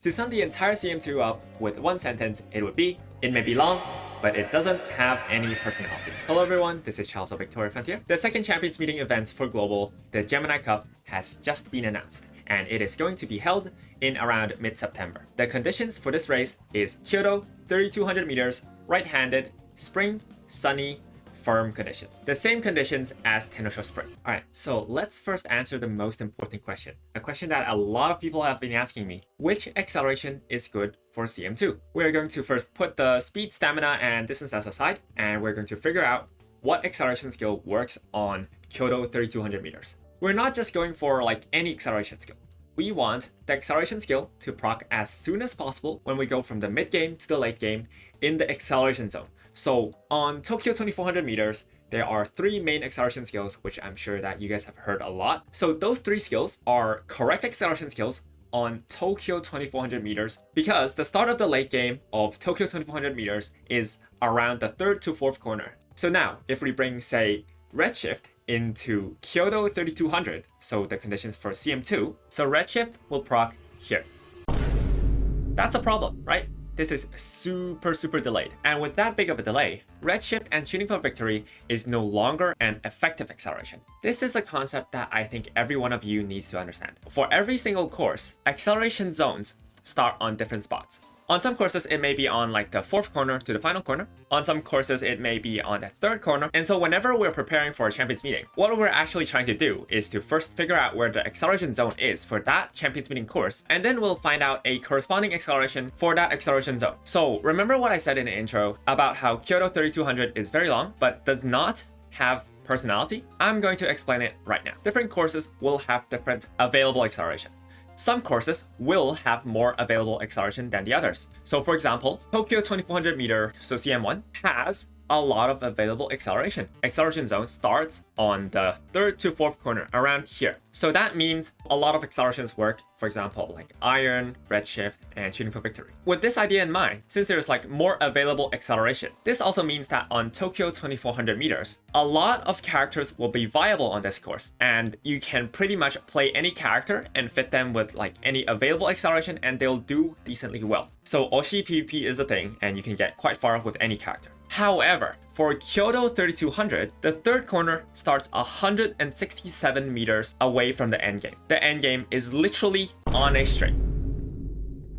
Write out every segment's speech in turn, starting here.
To sum the entire CM2 up with one sentence, it would be, it may be long, but it doesn't have any personality. Hello everyone, this is Charles of Victoria Frontier. The second Champions Meeting event for Global, the Gemini Cup, has just been announced, and it is going to be held in around mid-September. The conditions for this race is Kyoto, 3,200 meters, right-handed, spring, sunny, firm conditions. The same conditions as Tenno Spring. Alright, so let's first answer the most important question. A question that a lot of people have been asking me. Which acceleration is good for CM2? We're going to first put the speed, stamina, and distance as aside, and we're going to figure out what acceleration skill works on Kyoto 3,200 meters. We're not just going for like any acceleration skill. We want the acceleration skill to proc as soon as possible when we go from the mid game to the late game in the acceleration zone. So on Tokyo 2400 meters, there are three main acceleration skills, which I'm sure that you guys have heard a lot. So those three skills are correct acceleration skills on Tokyo 2400 meters, because the start of the late game of Tokyo 2400 meters is around the third to fourth corner. So now, if we bring, say, Redshift into Kyoto 3200, so the conditions for CM2, so Redshift will proc here. That's a problem, right? This is super delayed. And with that big of a delay, Redshift and Shooting for Victory is no longer an effective acceleration. This is a concept that I think every one of you needs to understand. For every single course, acceleration zones start on different spots. On some courses, it may be on like the fourth corner to the final corner. On some courses, it may be on the third corner. And so whenever we're preparing for a Champions Meeting, what we're actually trying to do is to first figure out where the acceleration zone is for that Champions Meeting course, and then we'll find out a corresponding acceleration for that acceleration zone. So remember what I said in the intro about how Kyoto 3200 is very long, but does not have personality? I'm going to explain it right now. Different courses will have different available acceleration. Some courses will have more available acceleration than the others. So for example, Tokyo 2400 meter, so CM1, has a lot of available acceleration. Acceleration zone starts on the third to fourth corner around here. So that means a lot of accelerations work, for example, like Iron, Redshift, and Shooting for Victory. With this idea in mind, since there's like more available acceleration, this also means that on Tokyo 2400 meters, a lot of characters will be viable on this course, and you can pretty much play any character and fit them with like any available acceleration and they'll do decently well. So Oshi PvP is a thing, and you can get quite far with any character. However, for Kyoto 3200, the third corner starts 167 meters away from the endgame. The endgame is literally on a string.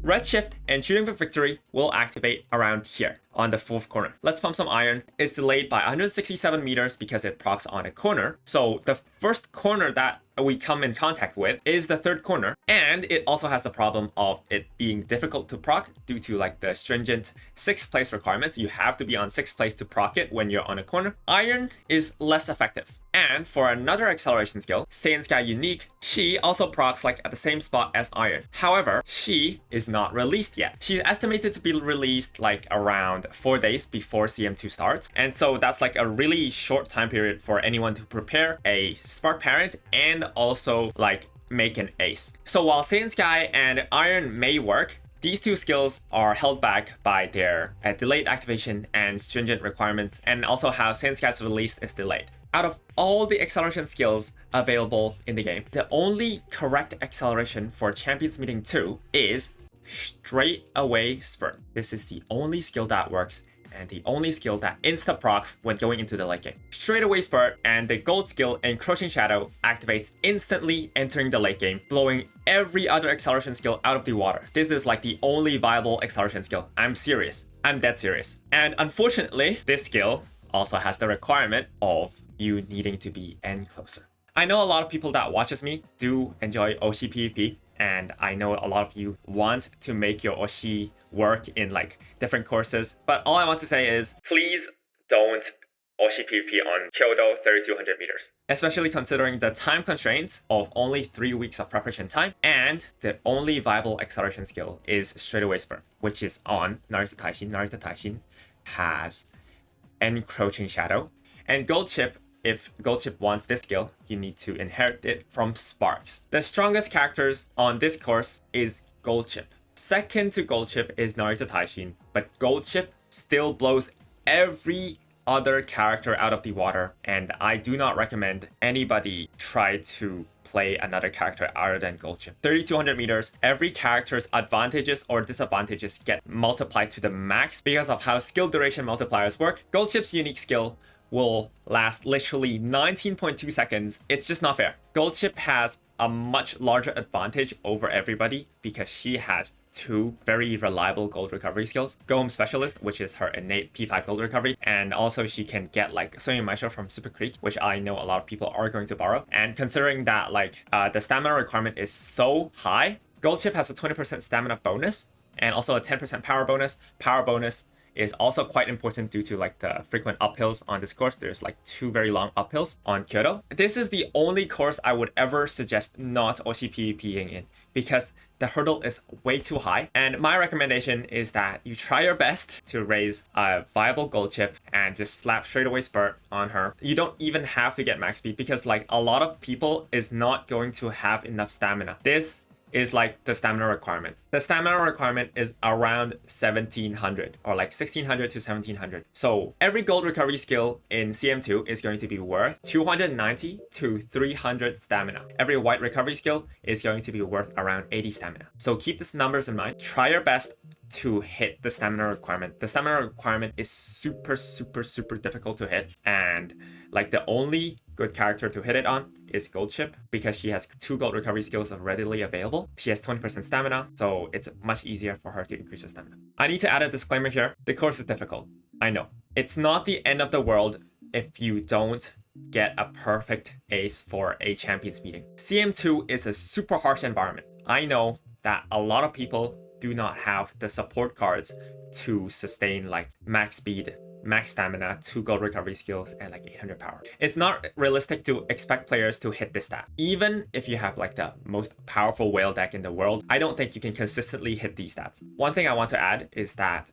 Redshift and Shooting for Victory will activate around here on the fourth corner. Let's Pump Some Iron is delayed by 167 meters because it procs on a corner. So the first corner that we come in contact with is the third corner, and it also has the problem of it being difficult to proc due to like the stringent 6th place requirements. You have to be on 6th place to proc it when you're on a corner. Iron is less effective. And for another acceleration skill, Seiun Sky Unique, she also procs like at the same spot as Iron. However, she is not released yet. She's estimated to be released like around 4 days before CM2 starts. And so that's like a really short time period for anyone to prepare a Spark Parent and also like make an ace. So while Seiun Sky and Iron may work, these two skills are held back by their delayed activation and stringent requirements, and also how Seiun Sky's release is delayed. Out of all the acceleration skills available in the game, the only correct acceleration for Champions Meeting 2 is Straight Away Spurt. This is the only skill that works and the only skill that insta-procs when going into the late game. Straight Away Spurt and the gold skill Encroaching Shadow activates instantly entering the late game, blowing every other acceleration skill out of the water. This is like the only viable acceleration skill. I'm serious. I'm dead serious. And unfortunately, this skill also has the requirement of you needing to be N closer. I know a lot of people that watches me do enjoy Oshi PvP, and I know a lot of you want to make your Oshi work in like different courses, but all I want to say is please don't Oshi PvP on Kyoto 3200 meters. Especially considering the time constraints of only 3 weeks of preparation time, and the only viable acceleration skill is Straight Away Spurt, which is on Narita Taishin. Narita Taishin has Encroaching Shadow, and Gold Chip. If Gold Chip wants this skill, you need to inherit it from Sparks. The strongest characters on this course is Gold Chip. Second to Gold Chip is Narita Taishin, but Gold Chip still blows every other character out of the water, and I do not recommend anybody try to play another character other than Golshi. 3,200 meters, every character's advantages or disadvantages get multiplied to the max because of how skill duration multipliers work. Goldshi's unique skill will last literally 19.2 seconds. It's just not fair. Goldship has a much larger advantage over everybody because she has 2 very reliable gold recovery skills. Go Home Specialist, which is her innate P5 gold recovery, and also she can get like Seiun Mejiro from Super Creek, which I know a lot of people are going to borrow. And considering that like the stamina requirement is so high, Goldship has a 20% stamina bonus and also a 10% power bonus. Power bonus is also quite important due to like the frequent uphills on this course. There's like 2 very long uphills on Kyoto. This is the only course I would ever suggest not Oshi PvPing in because the hurdle is way too high. And my recommendation is that you try your best to raise a viable gold chip and just slap straightaway spurt on her. You don't even have to get max speed because like a lot of people is not going to have enough stamina. This is like the stamina requirement. The stamina requirement is around 1700 or like 1600 to 1700. So every gold recovery skill in CM2 is going to be worth 290 to 300 stamina. Every white recovery skill is going to be worth around 80 stamina. So keep these numbers in mind. Try your best to hit the stamina requirement. The stamina requirement is super difficult to hit, and like the only good character to hit it on is Goldship because she has 2 gold recovery skills readily available. She has 20% stamina, so it's much easier for her to increase her stamina. I need to add a disclaimer here. The course is difficult. I know. It's not the end of the world if you don't get a perfect ace for a champions meeting. CM2 is a super harsh environment. I know that a lot of people do not have the support cards to sustain like max speed, max stamina, 2 gold recovery skills, and like 800 power. It's not realistic to expect players to hit this stat. Even if you have like the most powerful whale deck in the world, I don't think you can consistently hit these stats. One thing I want to add is that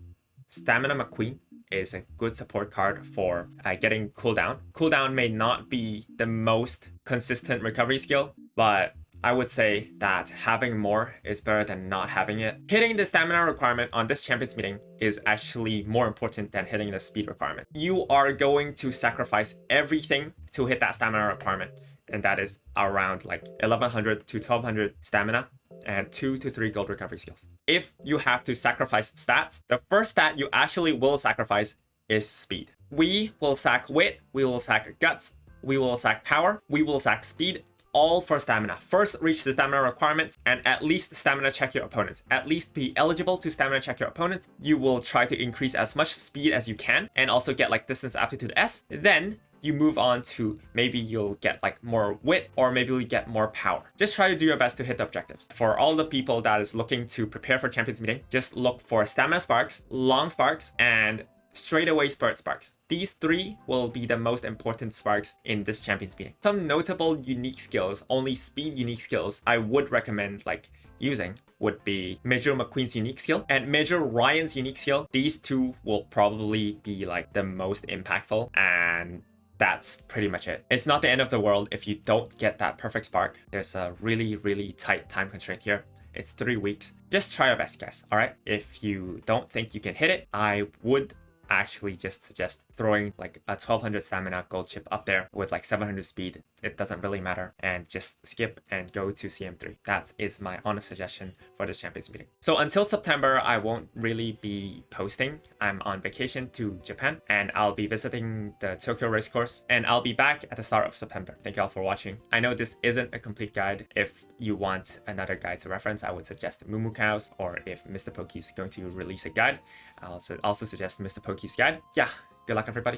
Stamina McQueen is a good support card for getting cooldown. Cooldown may not be the most consistent recovery skill, but I would say that having more is better than not having it. Hitting the stamina requirement on this champions meeting is actually more important than hitting the speed requirement. You are going to sacrifice everything to hit that stamina requirement, and that is around like 1100 to 1200 stamina and 2 to 3 gold recovery skills. If you have to sacrifice stats, the first stat you actually will sacrifice is speed. We will sack wit, we will sack guts, we will sack power, we will sack speed, all for stamina. First, reach the stamina requirements and at least stamina check your opponents. At least be eligible to stamina check your opponents. You will try to increase as much speed as you can and also get like distance aptitude S. Then you move on to maybe you'll get like more wit or maybe you'll get more power. Just try to do your best to hit the objectives. For all the people that is looking to prepare for champions meeting, just look for stamina sparks, long sparks, and straightaway spurt sparks. These 3 will be the most important sparks in this champions meeting. Some notable unique skills, only speed unique skills I would recommend like using would be Mejiro McQueen's unique skill and Mejiro Ryan's unique skill. These 2 will probably be like the most impactful, and that's pretty much it. It's not the end of the world if you don't get that perfect spark. There's a really tight time constraint here. It's 3 weeks. Just try your best, guys. All right. If you don't think you can hit it, I would actually just suggest throwing like a 1200 stamina gold chip up there with like 700 speed. It doesn't really matter, and just skip and go to CM3. That is my honest suggestion for this champions meeting. So until September, I won't really be posting. I'm on vacation to Japan and I'll be visiting the Tokyo race course, and I'll be back at the start of September. Thank you all for watching. I know this isn't a complete guide. If you want another guide to reference, I would suggest Mumu Cows, or if Mr. Pokey's going to release a guide, I'll also suggest Mr. Pokey's guide. Yeah, good luck everybody.